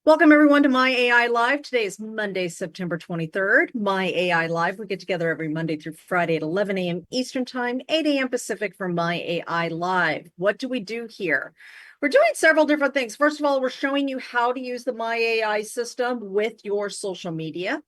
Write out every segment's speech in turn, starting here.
Welcome everyone to My AI Live. Today is Monday, September 23rd. My AI Live. We get together every Monday through Friday at 11 a.m. Eastern Time, 8 a.m. Pacific for My AI Live. What do we do here? We're doing several different things. First of all, we're showing you how to use the My AI system with your social media.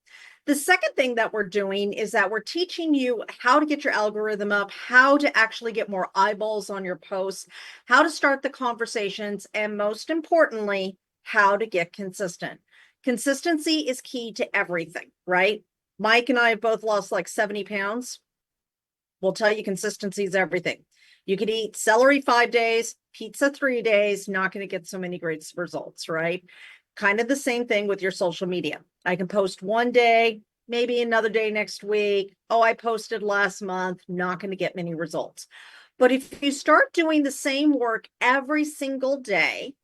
The second thing that we're doing is that we're teaching you how to get your algorithm up, how to actually get more eyeballs on your posts, how to start the conversations, and most importantly, how to get consistent. Consistency is key to everything, right? Mike and I have both lost like 70 pounds. We'll tell you consistency is everything. You could eat celery 5 days, pizza 3 days, not going to get so many great results, right? Kind of the same thing with your social media. I can post one day, maybe another day next week. Oh, I posted last month, not going to get many results. But if you start doing the same work every single day,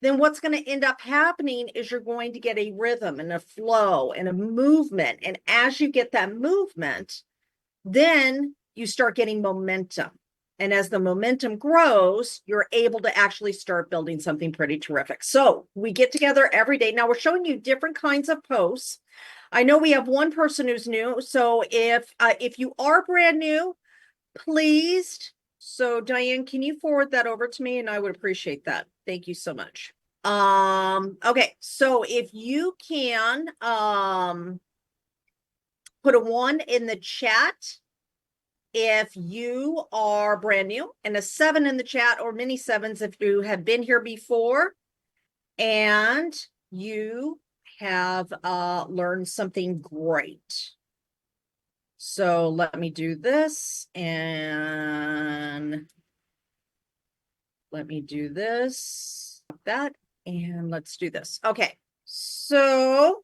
then what's going to end up happening is you're going to get a rhythm and a flow and a movement. And as you get that movement, then you start getting momentum. And as the momentum grows, you're able to actually start building something pretty terrific. So we get together every day. Now we're showing you different kinds of posts. I know we have one person who's new. So if you are brand new, please. So Diane, can you forward that over to me? And I would appreciate that. Thank you so much. Okay, so if you can put a 1 in the chat if you are brand new, and a 7 in the chat, or many 7s if you have been here before and you have learned something great. So let me do this, and let me do this, that, and let's do this. Okay, so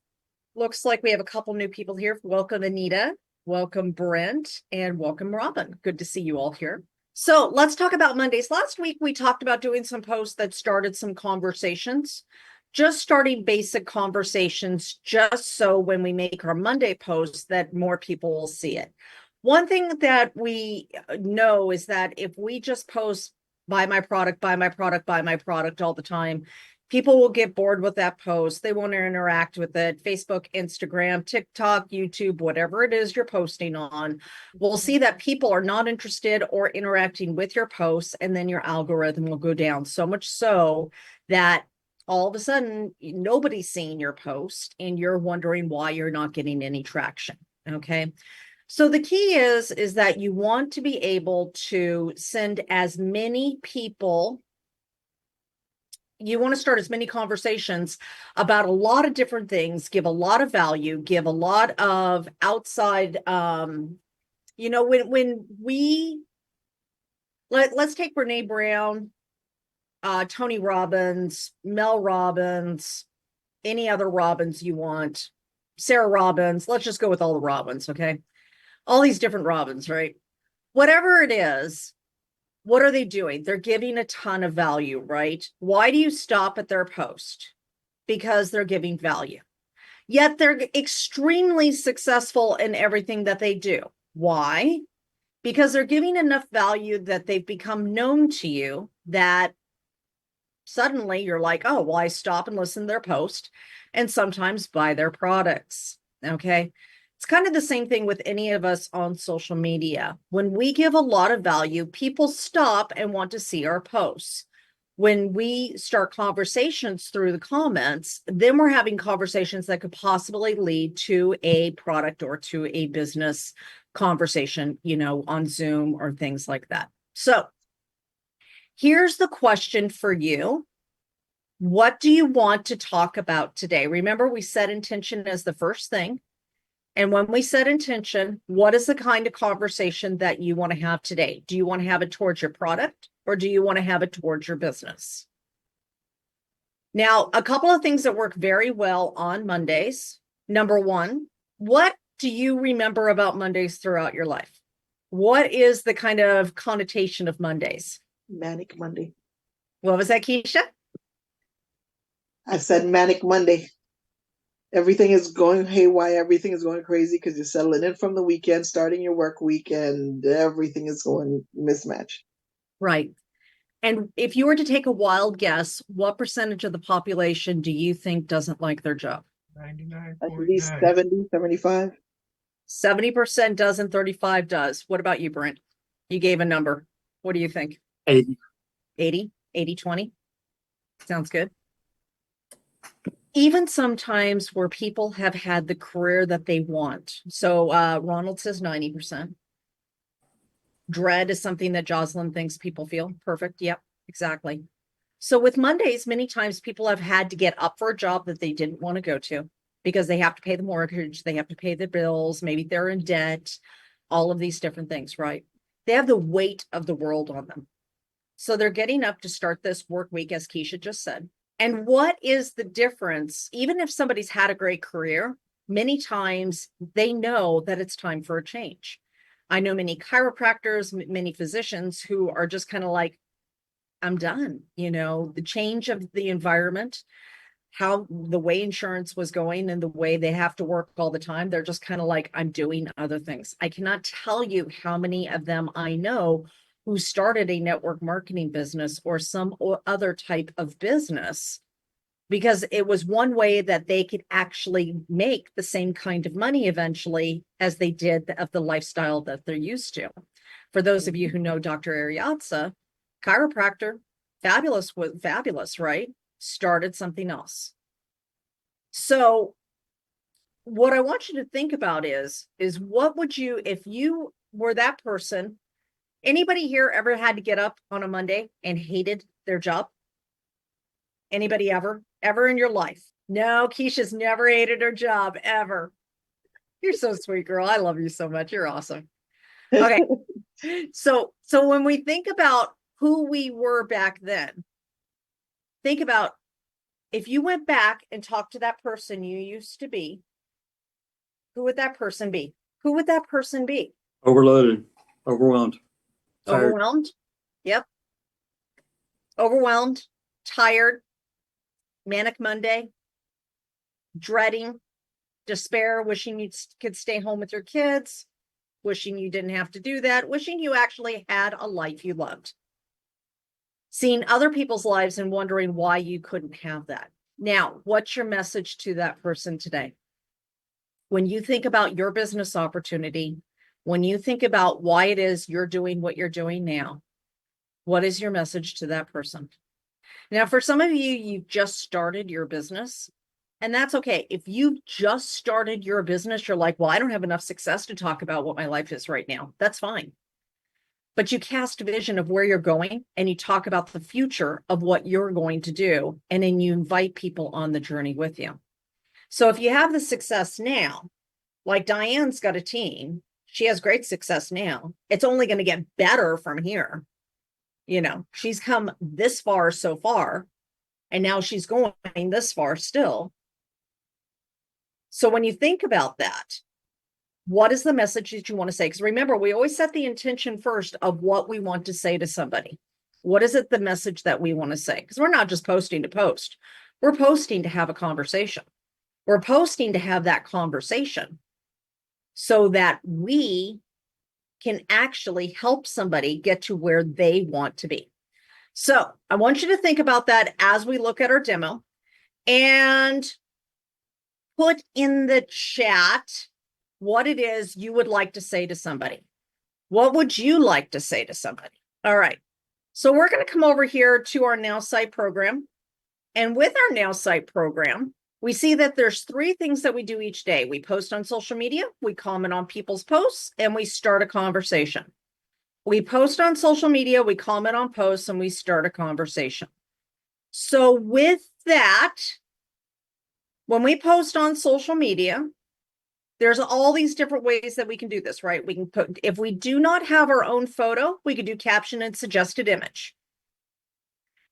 looks like we have a couple new people here. Welcome, Anita. Welcome, Brent, and welcome, Robin. Good to see you all here. So let's talk about Mondays. Last week, we talked about doing some posts that started some conversations, just starting basic conversations, just so when we make our Monday posts that more people will see it. One thing that we know is that if we just post buy my product, buy my product, buy my product all the time, people will get bored with that post. They won't interact with it. Facebook, Instagram, TikTok, YouTube, whatever it is you're posting on, we'll see that people are not interested or interacting with your posts, and then your algorithm will go down so much so that all of a sudden nobody's seeing your post and you're wondering why you're not getting any traction. Okay. So the key is that you want to be able to send as many people, you want to start as many conversations about a lot of different things, give a lot of value, give a lot of outside, when let's take Brene Brown, Tony Robbins, Mel Robbins, any other Robbins you want, Sarah Robbins, let's just go with all the Robbins, okay? All these different Robbins, right? Whatever it is, what are they doing? They're giving a ton of value, right? Why do you stop at their post? Because they're giving value. Yet they're extremely successful in everything that they do. Why? Because they're giving enough value that they've become known to you that suddenly you're like, oh, well, I stop and listen to their post and sometimes buy their products, okay? It's kind of the same thing with any of us on social media. When we give a lot of value, people stop and want to see our posts. When we start conversations through the comments, then we're having conversations that could possibly lead to a product or to a business conversation, on Zoom or things like that. So here's the question for you. What do you want to talk about today? Remember, we set intention as the first thing. And when we set intention, what is the kind of conversation that you want to have today? Do you want to have it towards your product, or do you want to have it towards your business? Now, a couple of things that work very well on Mondays. Number one, what do you remember about Mondays throughout your life? What is the kind of connotation of Mondays? Manic Monday. What was that, Keisha? I said Manic Monday. Everything is going haywire. Everything is going crazy because you're settling in from the weekend, starting your work week, and everything is going mismatched. Right. And if you were to take a wild guess, what percentage of the population do you think doesn't like their job? At least 99.9. 70, 75. 70% doesn't, 35 does. What about you, Brent? You gave a number. What do you think? 80. 80, 80, 20? Sounds good. Even sometimes where people have had the career that they want. So Ronald says 90%. Dread is something that Jocelyn thinks people feel. Perfect. Yep, exactly. So with Mondays, many times people have had to get up for a job that they didn't want to go to because they have to pay the mortgage, they have to pay the bills, maybe they're in debt, all of these different things, right? They have the weight of the world on them. So they're getting up to start this work week, as Keisha just said. And what is the difference? Even if somebody's had a great career, many times they know that it's time for a change. I know many chiropractors, many physicians who are just kind of like, I'm done. The change of the environment, how the way insurance was going and the way they have to work all the time, they're just kind of like, I'm doing other things. I cannot tell you how many of them I know who started a network marketing business or some other type of business because it was one way that they could actually make the same kind of money eventually as they did of the lifestyle that they're used to. For those of you who know Dr. Ariatsa, chiropractor, fabulous, right? Started something else. So what I want you to think about is what would you, if you were that person, anybody here ever had to get up on a Monday and hated their job? Anybody ever in your life? No, Keisha's never hated her job ever. You're so sweet, girl. I love you so much. You're awesome. Okay. So when we think about who we were back then, think about if you went back and talked to that person you used to be, who would that person be? Who would that person be? Overloaded, overwhelmed, tired. Overwhelmed? Yep. Overwhelmed, tired, manic Monday, dreading, despair, wishing you could stay home with your kids, wishing you didn't have to do that, wishing you actually had a life you loved. Seeing other people's lives and wondering why you couldn't have that. Now, what's your message to that person today? When you think about your business opportunity, when you think about why it is you're doing what you're doing now, what is your message to that person? Now, for some of you, you've just started your business, and that's okay. If you've just started your business, you're like, well, I don't have enough success to talk about what my life is right now. That's fine. But you cast a vision of where you're going and you talk about the future of what you're going to do. And then you invite people on the journey with you. So if you have the success now, like Diane's got a team, she has great success now. It's only going to get better from here. She's come this far so far, and now she's going this far still. So when you think about that, what is the message that you want to say? Because remember, we always set the intention first of what we want to say to somebody. What is it, the message that we want to say? Because we're not just posting to post. We're posting to have a conversation. We're posting to have that conversation so that we can actually help somebody get to where they want to be. So I want you to think about that as we look at our demo and put in the chat what it is you would like to say to somebody. What would you like to say to somebody? All right. So we're going to come over here to our Nowsite program. And with our Nowsite program, we see that there's 3 things that we do each day. We post on social media, we comment on people's posts, and we start a conversation. We post on social media, we comment on posts, and we start a conversation. So with that, when we post on social media, there's all these different ways that we can do this, right? We can put, if we do not have our own photo, we could do caption and suggested image.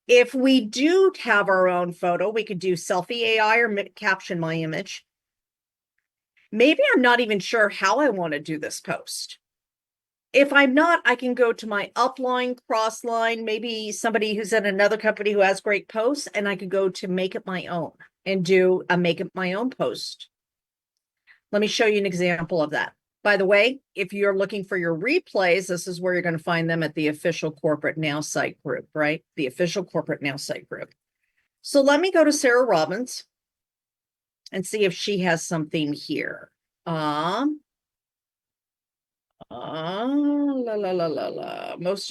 If we do have our own photo, we could do selfie AI or caption my image. Maybe I'm not even sure how I want to do this post. If I'm not, I can go to my upline, crossline, maybe somebody who's at another company who has great posts, and I could go to make it my own and do a make it my own post. Let me show you an example of that. By the way, if you're looking for your replays, this is where you're going to find them at the official Corporate Now site group, right? The official Corporate Now site group. So let me go to Sarah Robbins and see if she has something here. Most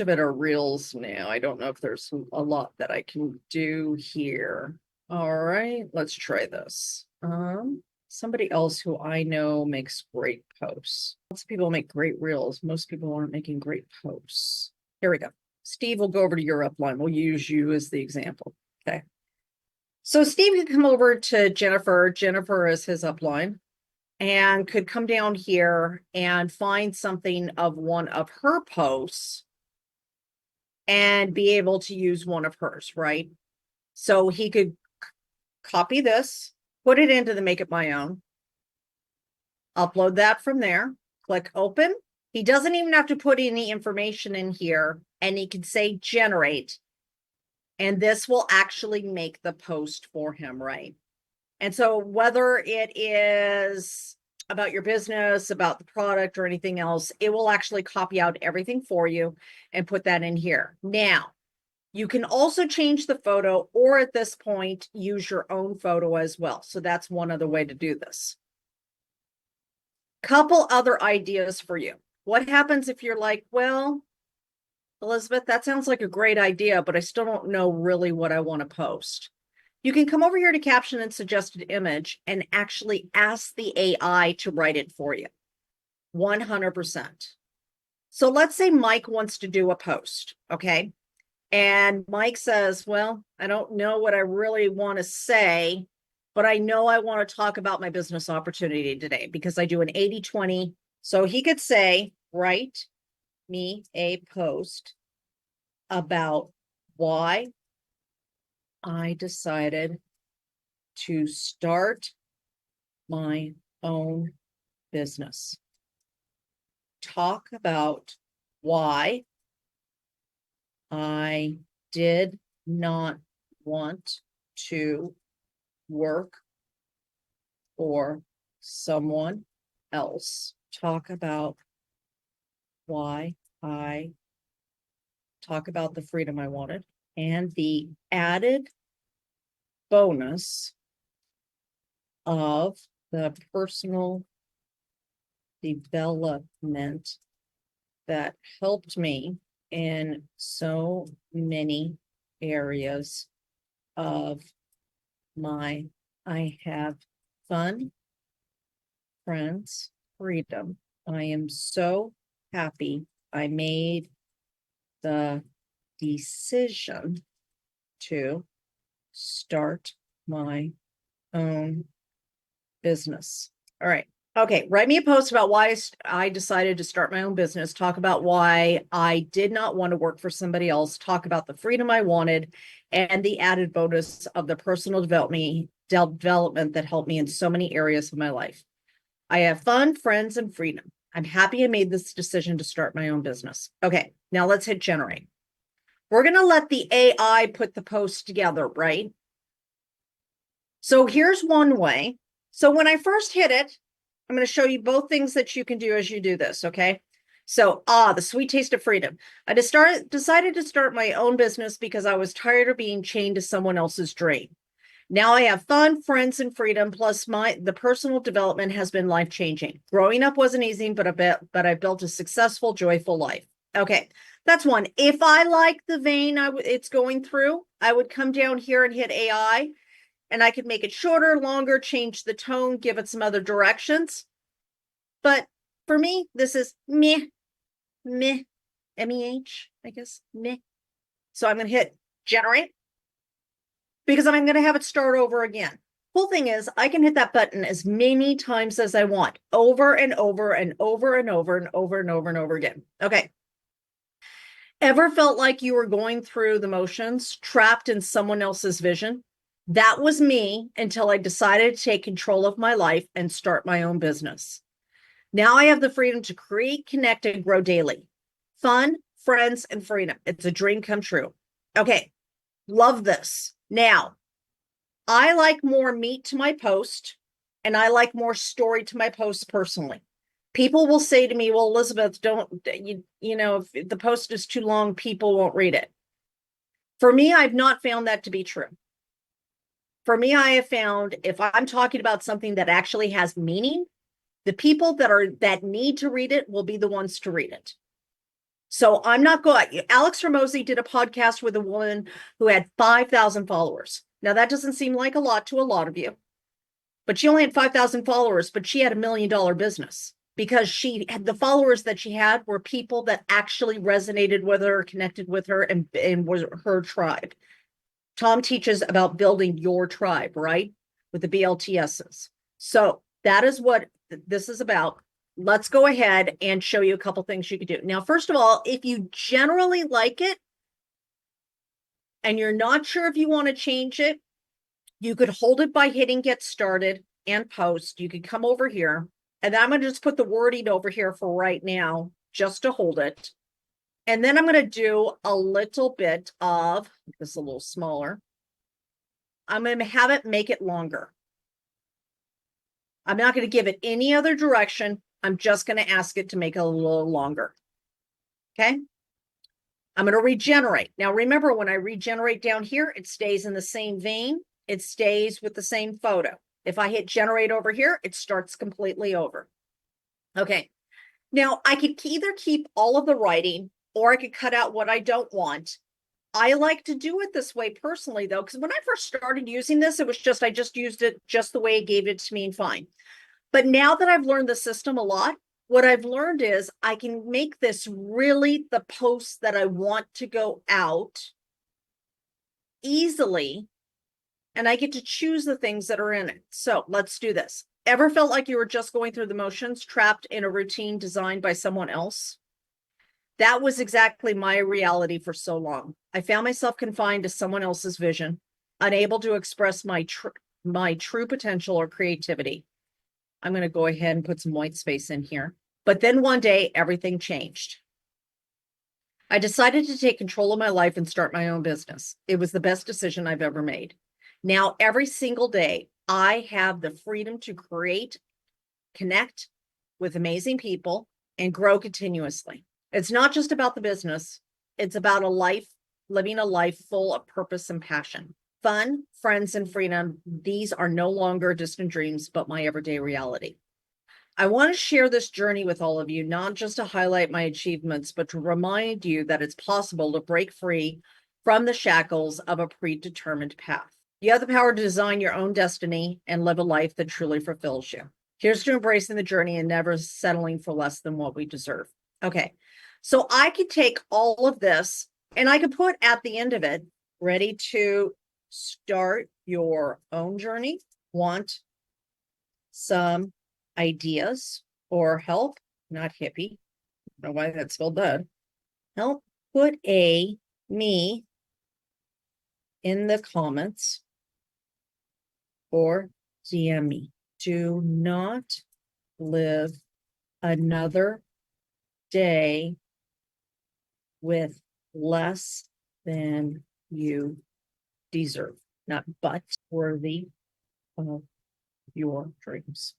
of it are reels now. I don't know if there's a lot that I can do here. All right, let's try this. Somebody else who I know makes great posts. Lots of people make great reels. Most people aren't making great posts. Here we go. Steve will go over to your upline. We'll use you as the example. Okay. So Steve can come over to Jennifer. Jennifer is his upline, and could come down here and find something of one of her posts and be able to use one of hers, right? So he could copy this, put it into the Make It My Own, upload that from there, click open. He doesn't even have to put any information in here, and he can say generate, and this will actually make the post for him, right? And so whether it is about your business, about the product, or anything else, it will actually copy out everything for you and put that in here. Now, you can also change the photo, or at this point, use your own photo as well. So that's one other way to do this. Couple other ideas for you. What happens if you're like, well, Elizabeth, that sounds like a great idea, but I still don't know really what I want to post. You can come over here to caption and suggested image and actually ask the AI to write it for you. 100%. So let's say Mike wants to do a post, okay? And Mike says, well, I don't know what I really want to say, but I know I want to talk about my business opportunity today because I do an 80-20. So he could say, write me a post about why I decided to start my own business. Talk about why I did not want to work for someone else. Talk about why I talk about the freedom I wanted, and the added bonus of the personal development that helped me in so many areas of I have fun, friends, freedom. I am so happy I made the decision to start my own business. All right. Okay. Write me a post about why I decided to start my own business. Talk about why I did not want to work for somebody else. Talk about the freedom I wanted and the added bonus of the personal development that helped me in so many areas of my life. I have fun, friends, and freedom. I'm happy I made this decision to start my own business. Okay. Now let's hit generate. We're going to let the AI put the post together, right? So here's one way. So when I first hit it, I'm going to show you both things that you can do as you do this, okay? So, the sweet taste of freedom. I decided to start my own business because I was tired of being chained to someone else's dream. Now I have fun, friends, and freedom, plus the personal development has been life-changing. Growing up wasn't easy, but I've built a successful, joyful life. Okay, that's one. If I like the vein it's going through, I would come down here and hit AI, and I could make it shorter, longer, change the tone, give it some other directions. But for me, this is meh, M-E-H, I guess, meh. So I'm going to hit generate because I'm going to have it start over again. Cool thing is I can hit that button as many times as I want, over and over and over and over and over and over and over again. Okay. Ever felt like you were going through the motions, trapped in someone else's vision? That was me until I decided to take control of my life and start my own business. Now I have the freedom to create, connect, and grow daily. Fun, friends, and freedom. It's a dream come true. Okay, love this. Now, I like more meat to my post, and I like more story to my posts personally. People will say to me, well, Elizabeth, if the post is too long, people won't read it. For me, I've not found that to be true. For me, I have found if I'm talking about something that actually has meaning, the people that need to read it will be the ones to read it. So I'm not going. Alex Ramosi did a podcast with a woman who had 5,000 followers. Now that doesn't seem like a lot to a lot of you, but she only had 5,000 followers, but she had $1 million business because she had the followers that she had were people that actually resonated with her, connected with her, and was her tribe. Tom teaches about building your tribe, right? With the BLTSs. So that is what this is about. Let's go ahead and show you a couple things you could do. Now, first of all, if you generally like it and you're not sure if you want to change it, you could hold it by hitting get started and post. You could come over here, and I'm going to just put the wording over here for right now, just to hold it. And then I'm going to do a little bit of this a little smaller. I'm going to have it make it longer. I'm not going to give it any other direction. I'm just going to ask it to make it a little longer. Okay. I'm going to regenerate. Now, remember, when I regenerate down here, it stays in the same vein. It stays with the same photo. If I hit generate over here, it starts completely over. Okay. Now, I could either keep all of the writing or I could cut out what I don't want. I like to do it this way personally, though, because when I first started using this, it was just, I just used it just the way it gave it to me and fine. But now that I've learned the system a lot, what I've learned is I can make this really the post that I want to go out easily, and I get to choose the things that are in it. So let's do this. Ever felt like you were just going through the motions, trapped in a routine designed by someone else? That was exactly my reality for so long. I found myself confined to someone else's vision, unable to express my true potential or creativity. I'm going to go ahead and put some white space in here. But then one day, everything changed. I decided to take control of my life and start my own business. It was the best decision I've ever made. Now, every single day, I have the freedom to create, connect with amazing people, and grow continuously. It's not just about the business. It's about living a life full of purpose and passion. Fun, friends, and freedom, these are no longer distant dreams, but my everyday reality. I want to share this journey with all of you, not just to highlight my achievements, but to remind you that it's possible to break free from the shackles of a predetermined path. You have the power to design your own destiny and live a life that truly fulfills you. Here's to embracing the journey and never settling for less than what we deserve. Okay, so I could take all of this and I could put at the end of it, ready to start your own journey. Want some ideas or help? Not hippie. I don't know why that's spelled bad. Help, put me in the comments or DM me. Do not live another day with less than you deserve, not but worthy of your dreams.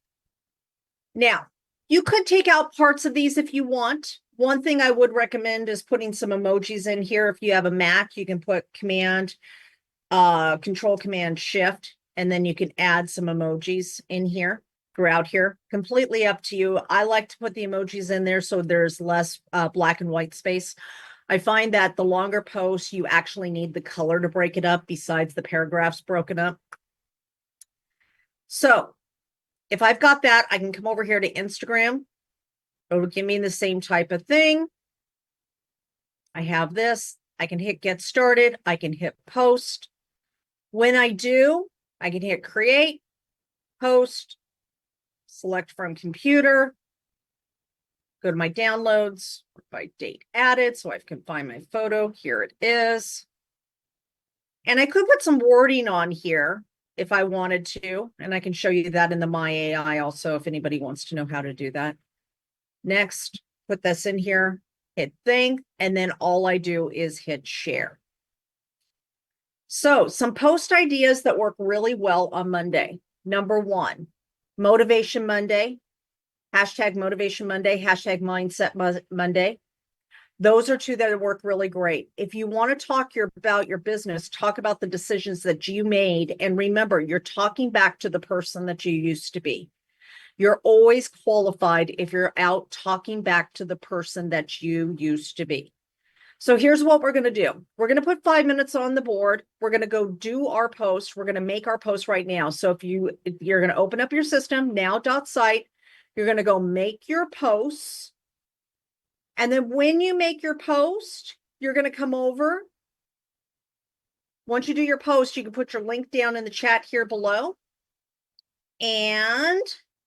Now, you could take out parts of these if you want. One thing I would recommend is putting some emojis in here. If you have a Mac, you can put Control Command Shift, and then you can add some emojis in here throughout here. Completely up to you. I like to put the emojis in there so there's less black and white space. I find that the longer posts, you actually need the color to break it up besides the paragraphs broken up. So if I've got that, I can come over here to Instagram. It will give me the same type of thing. I have this. I can hit get started. I can hit post. When I do, I can hit create, post, select from computer, go to my downloads by date added so I can find my photo. Here it is. And I could put some wording on here if I wanted to, and I can show you that in the My AI also if anybody wants to know how to do that. Next, put this in here, hit thing, and then all I do is hit share. So some post ideas that work really well on Monday. Number one, Motivation Monday. Hashtag Motivation Monday, hashtag Mindset Monday. Those are two that work really great. If you want to talk about your business, talk about the decisions that you made. And remember, you're talking back to the person that you used to be. You're always qualified if you're out talking back to the person that you used to be. So here's what we're going to do. We're going to put 5 minutes on the board. We're going to go do our post. We're going to make our post right now. So if you're going to open up your system, now.site, you're going to go make your posts. And then when you make your post, you're going to come over. Once you do your post, you can put your link down in the chat here below. And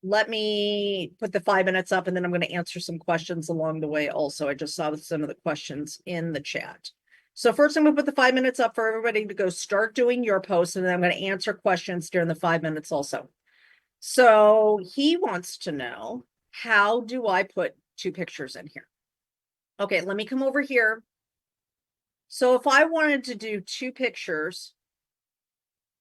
let me put the 5 minutes up, and then I'm going to answer some questions along the way also. I just saw some of the questions in the chat. So first I'm going to put the 5 minutes up for everybody to go start doing your post, and then I'm going to answer questions during the 5 minutes also. So he wants to know, how do I put 2 pictures in here? Okay, let me come over here. So if I wanted to do 2 pictures,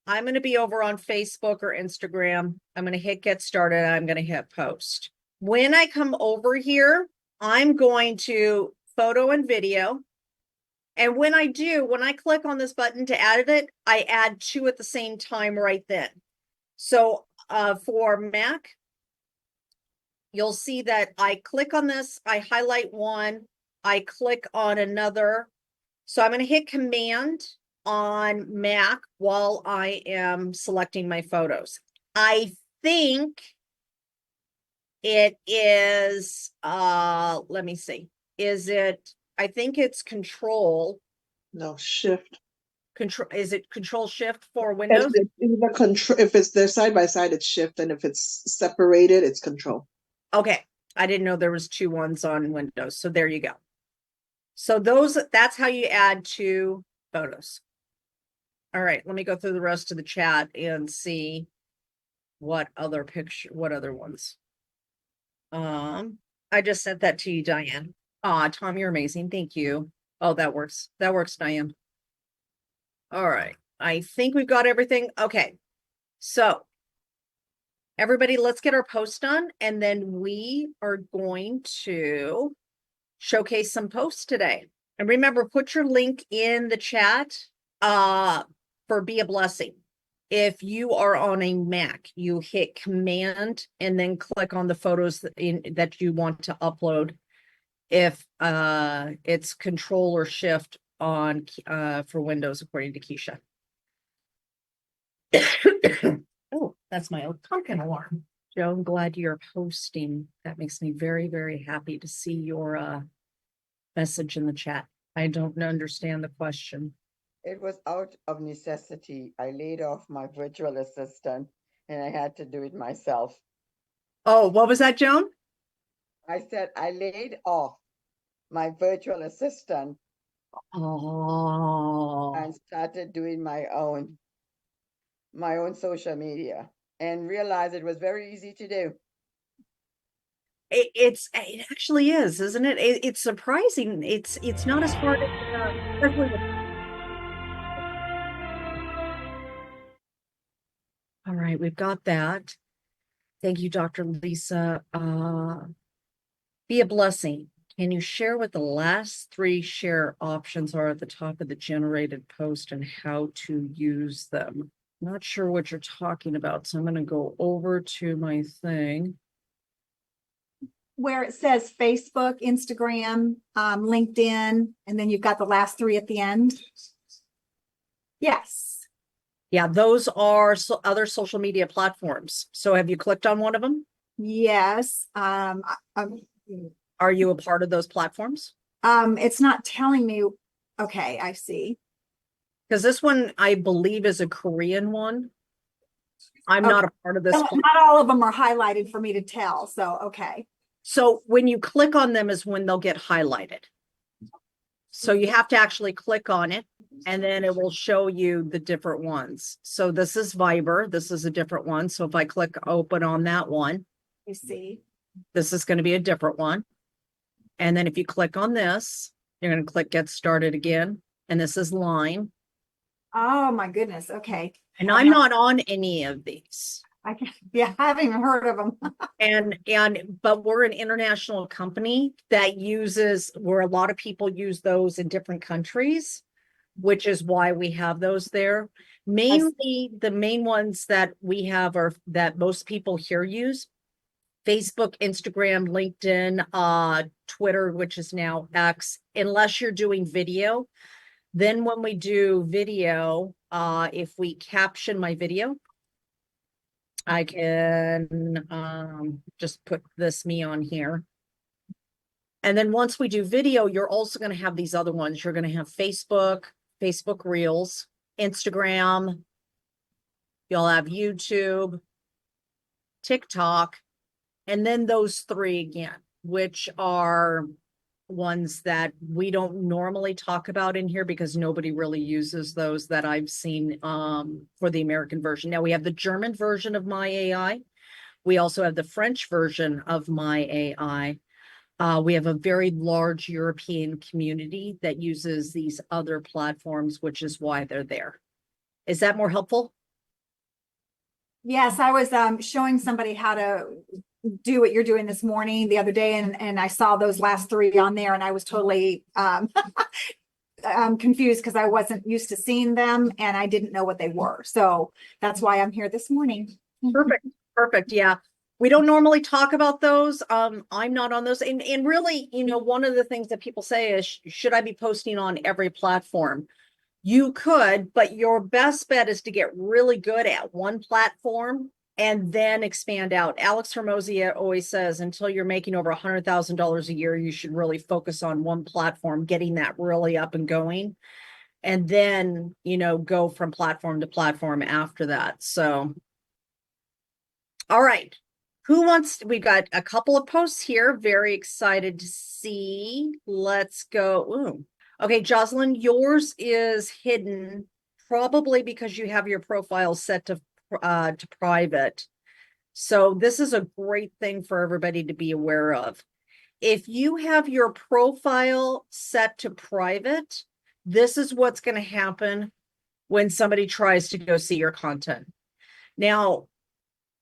I'm going to be over on Facebook or Instagram. I'm going to hit get started. I'm going to hit post. When I come over here, I'm going to photo and video. And when I click on this button to add it, I add 2 at the same time right then. So for Mac, you'll see that I click on this, I highlight one, I click on another. So I'm going to hit Command on Mac while I am selecting my photos. I think it is, let me see. I think it's Control. No, Shift. Is it Control Shift for Windows? If it's they're side by side, it's Shift, and if it's separated, it's Control. Okay. I didn't know there was 2 ones on Windows. So there you go. So that's how you add 2 photos. All right, let me go through the rest of the chat and see what other ones. I just sent that to you, Diane. Tom, you're amazing. Thank you. Oh, that works. That works, Diane. All right. I think we've got everything. Okay. So everybody, let's get our post done, and then we are going to showcase some posts today. And remember, put your link in the chat for Be a Blessing. If you are on a Mac, you hit Command and then click on the photos that you want to upload. If it's Control or Shift on for Windows, according to Keisha. Oh, that's my old pumpkin alarm. Joe, I'm glad you're posting. That makes me very, very happy to see your message in the chat. I don't understand the question. It was out of necessity. I laid off my virtual assistant and I had to do it myself. Oh, what was that, Joan? I said I laid off my virtual assistant and started doing my own social media, and realized it was very easy to do. It actually is, isn't it? It's surprising. It's not as hard as all right, we've got that. Thank you, Dr. Lisa. Be a Blessing. Can you share what the last 3 share options are at the top of the generated post and how to use them? Not sure what you're talking about, so I'm going to go over to my thing. Where it says Facebook, Instagram, LinkedIn, and then you've got the last 3 at the end. Yes. Yeah, those are other social media platforms. So have you clicked on one of them? Yes. Are you a part of those platforms? It's not telling me. Okay, I see. Because this one, I believe, is a Korean one. I'm not a part of this. Not all of them are highlighted for me to tell. So, okay. So when you click on them is when they'll get highlighted. So you have to actually click on it, and then it will show you the different ones. So this is Viber. This is a different one. So if I click open on that one, You see. this is going to be a different one. And then if you click on this, you're going to click get started again. And this is Line. Oh my goodness. Okay. And I'm not on any of these. Yeah, I haven't even heard of them. But we're an international company that where a lot of people use those in different countries, which is why we have those there. Mainly the main ones that we have are that most people here use: Facebook, Instagram, LinkedIn, Twitter, which is now X, unless you're doing video. Then when we do video, if we caption my video, I can just put this me on here. And then once we do video, you're also going to have these other ones. You're going to have Facebook, Facebook Reels, Instagram. You'll have YouTube, TikTok, and then those three again, which are ones that we don't normally talk about in here because nobody really uses those that I've seen for the American version. Now we have the German version of My AI. We also have the French version of My AI. We have a very large European community that uses these other platforms, which is why they're there. Is that more helpful? Yes, I was showing somebody how to do what you're doing this morning the other day, and I saw those last three on there, and I was totally confused because I wasn't used to seeing them and I didn't know what they were. So that's why I'm here this morning. Perfect. Perfect. Yeah. We don't normally talk about those. I'm not on those. And really, one of the things that people say is, should I be posting on every platform? You could, but your best bet is to get really good at one platform and then expand out. Alex Hermosi always says, until you're making over $100,000 a year, you should really focus on one platform, getting that really up and going. And then, go from platform to platform after that. So, all right. We got a couple of posts here. Very excited to see. Let's go. Ooh. Okay, Jocelyn, yours is hidden probably because you have your profile set to private. So this is a great thing for everybody to be aware of. If you have your profile set to private, this is what's going to happen when somebody tries to go see your content. Now,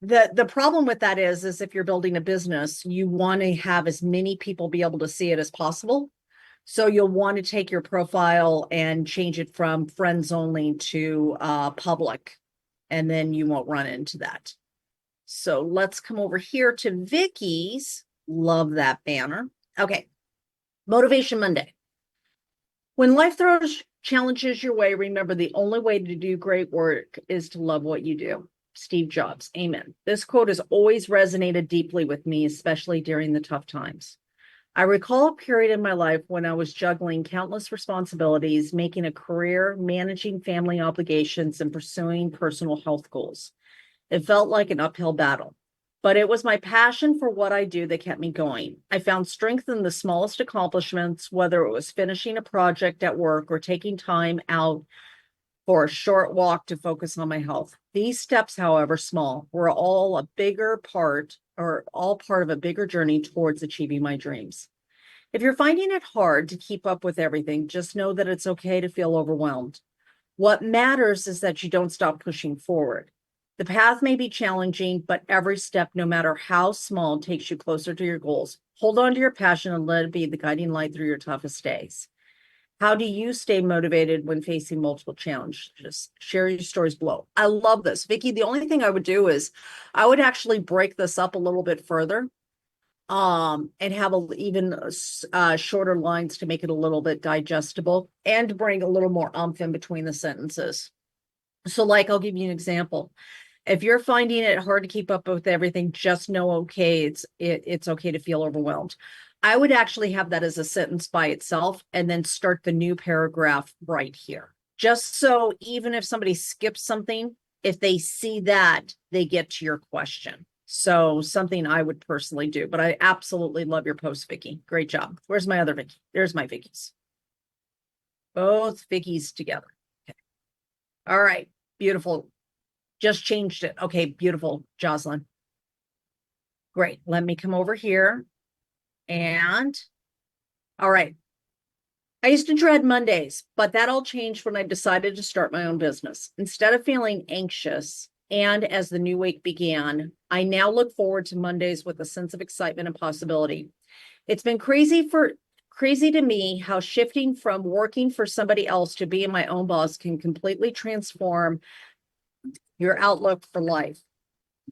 the problem with that is if you're building a business, you want to have as many people be able to see it as possible. So you'll want to take your profile and change it from friends only to public, and then you won't run into that. So let's come over here to Vicky's. Love that banner. Okay. Motivation Monday. When life throws challenges your way, remember the only way to do great work is to love what you do. Steve Jobs. Amen. This quote has always resonated deeply with me, especially during the tough times. I recall a period in my life when I was juggling countless responsibilities, making a career, managing family obligations, and pursuing personal health goals. It felt like an uphill battle, but it was my passion for what I do that kept me going. I found strength in the smallest accomplishments, whether it was finishing a project at work or taking time out for a short walk to focus on my health. These steps, however small, were all part of a bigger journey towards achieving my dreams. If you're finding it hard to keep up with everything, just know that it's okay to feel overwhelmed. What matters is that you don't stop pushing forward. The path may be challenging, but every step, no matter how small, takes you closer to your goals. Hold on to your passion and let it be the guiding light through your toughest days. How do you stay motivated when facing multiple challenges? Share your stories below. I love this. Vicki, the only thing I would do is I would actually break this up a little bit further and have even shorter lines to make it a little bit digestible and bring a little more umph in between the sentences. So like, I'll give you an example. If you're finding it hard to keep up with everything, just know, okay, it's okay to feel overwhelmed. I would actually have that as a sentence by itself and then start the new paragraph right here. Just so even if somebody skips something, if they see that, they get to your question. So something I would personally do, but I absolutely love your post, Vicki. Great job. Where's my other Vicki? There's my Vicki's. Both Vicki's together. Okay. All right. Beautiful. Just changed it. Okay. Beautiful, Jocelyn. Great. Let me come over here. And all right. I used to dread Mondays, but that all changed when I decided to start my own business. Instead of feeling anxious and as the new week began. I now look forward to Mondays with a sense of excitement and possibility. It's been crazy to me how shifting from working for somebody else to being my own boss can completely transform your outlook for life.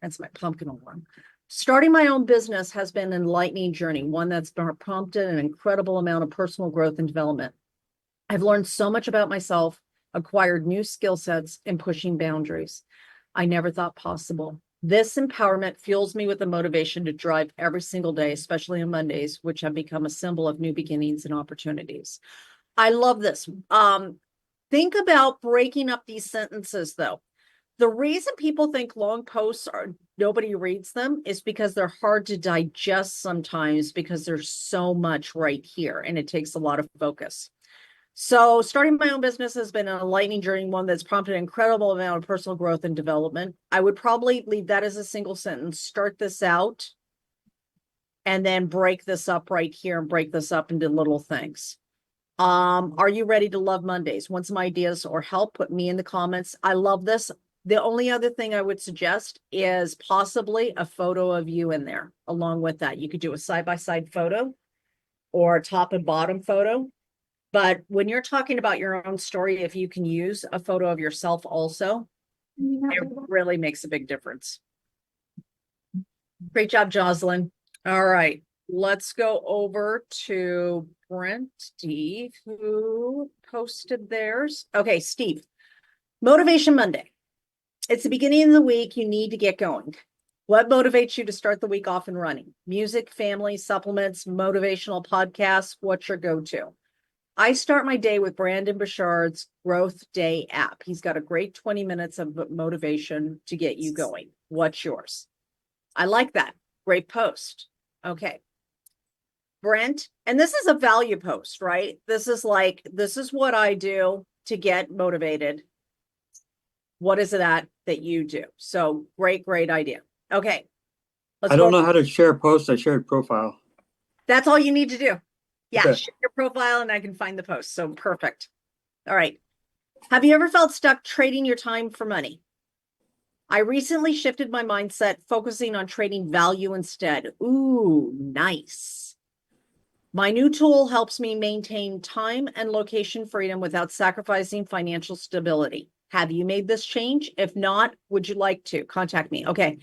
That's my pumpkin alarm. Starting my own business has been an enlightening journey, one that's prompted an incredible amount of personal growth and development. I've learned so much about myself, acquired new skill sets, and pushing boundaries I never thought possible. This empowerment fuels me with the motivation to drive every single day, especially on Mondays, which have become a symbol of new beginnings and opportunities. I love this. Think about breaking up these sentences, though. The reason people think long posts are nobody reads them is because they're hard to digest sometimes because there's so much right here and it takes a lot of focus. So starting my own business has been a lightning journey, one that's prompted an incredible amount of personal growth and development. I would probably leave that as a single sentence, start this out, and then break this up right here and break this up into little things. Are you ready to love Mondays? Want some ideas or help? Put me in the comments. I love this. The only other thing I would suggest is possibly a photo of you in there along with that. You could do a side-by-side photo or a top and bottom photo. But when you're talking about your own story, if you can use a photo of yourself also, it really makes a big difference. Great job, Jocelyn. All right, let's go over to Brent, Steve, who posted theirs. Okay, Steve, Motivation Monday. It's the beginning of the week. You need to get going. What motivates you to start the week off and running? Music, family, supplements, motivational podcasts. What's your go-to? I start my day with Brandon Bouchard's Growth Day app. He's got a great 20 minutes of motivation to get you going. What's yours? I like that. Great post. Okay. Brent, and this is a value post, right? This is what I do to get motivated. What is it that you do? So great idea. Okay. I don't know how to share posts. I shared profile. That's all you need to do. Yeah, Okay. share your profile and I can find the post. So perfect. All right. Have you ever felt stuck trading your time for money? I recently shifted my mindset, focusing on trading value instead. Ooh, nice. My new tool helps me maintain time and location freedom without sacrificing financial stability. Have you made this change? If not, would you like to contact me? Okay.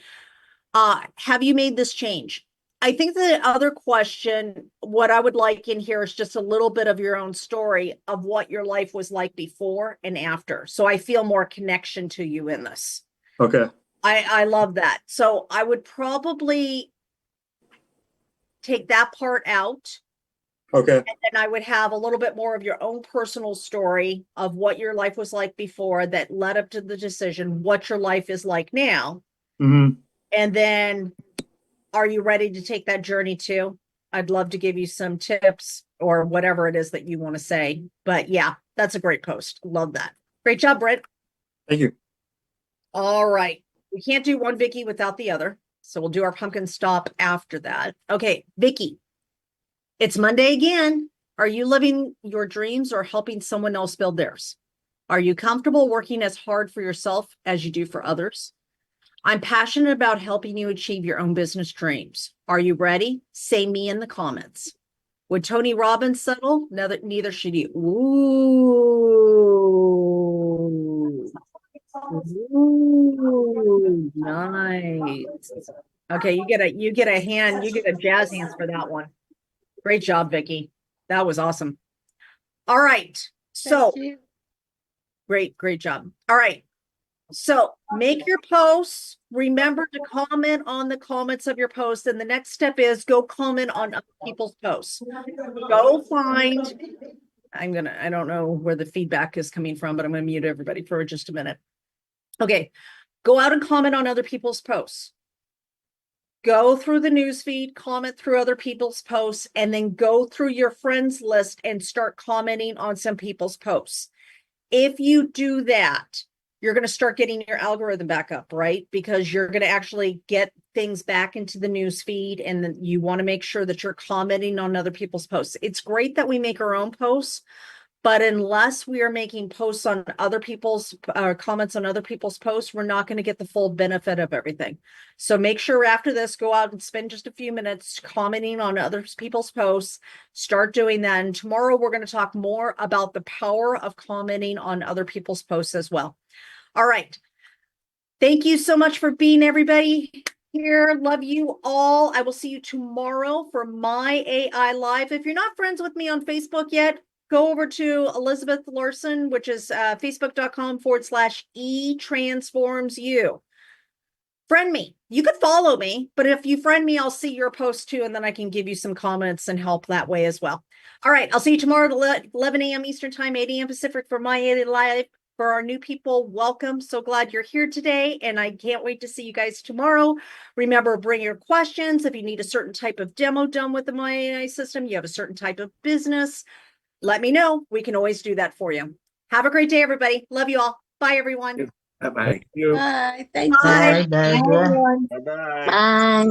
Have you made this change? I think the other question, what I would like in here is just a little bit of your own story of what your life was like before and after. So I feel more connection to you in this. Okay. I love that. So I would probably take that part out. Okay. And then I would have a little bit more of your own personal story of what your life was like before that led up to the decision, what your life is like now. Mm-hmm. And then, are you ready to take that journey too? I'd love to give you some tips or whatever it is that you want to say. But yeah, that's a great post. Love that. Great job, Brent. Thank you. All right. We can't do one Vicky without the other. So we'll do our pumpkin stop after that. Okay, Vicky. It's Monday again. Are you living your dreams or helping someone else build theirs? Are you comfortable working as hard for yourself as you do for others? I'm passionate about helping you achieve your own business dreams. Are you ready? Say me in the comments. Would Tony Robbins settle? Neither should you. Ooh. Ooh, nice. Okay, you get a jazz hands for that one. Great job, Vicky. That was awesome. All right. So great job. All right. So make your posts. Remember to comment on the comments of your post. And the next step is go comment on other people's posts. Go find, I don't know where the feedback is coming from, but I'm going to mute everybody for just a minute. Okay. Go out and comment on other people's posts. Go through the newsfeed, comment through other people's posts, and then go through your friends list and start commenting on some people's posts. If you do that, you're going to start getting your algorithm back up, right? Because you're going to actually get things back into the newsfeed, and then you want to make sure that you're commenting on other people's posts. It's great that we make our own posts, But unless we are making posts on other people's comments on other people's posts, we're not going to get the full benefit of everything. So make sure after this, go out and spend just a few minutes commenting on other people's posts. Start doing that. And tomorrow we're going to talk more about the power of commenting on other people's posts as well. All right. Thank you so much for being everybody here. Love you all. I will see you tomorrow for my AI Live. If you're not friends with me on Facebook yet, go over to Elizabeth Larson, which is facebook.com/etransformsyou. Friend me. You could follow me, but if you friend me, I'll see your post too, and then I can give you some comments and help that way as well. All right. I'll see you tomorrow at 11 a.m. Eastern Time, 8 a.m. Pacific for my AI Live. For our new people, welcome. So glad you're here today, and I can't wait to see you guys tomorrow. Remember, bring your questions. If you need a certain type of demo done with the My AI system, you have a certain type of business, let me know. We can always do that for you. Have a great day, everybody. Love you all. Bye, everyone. Bye-bye. Thank you. Bye. Thank Bye. you. Bye, Bye, guys. everyone. Bye-bye. Bye.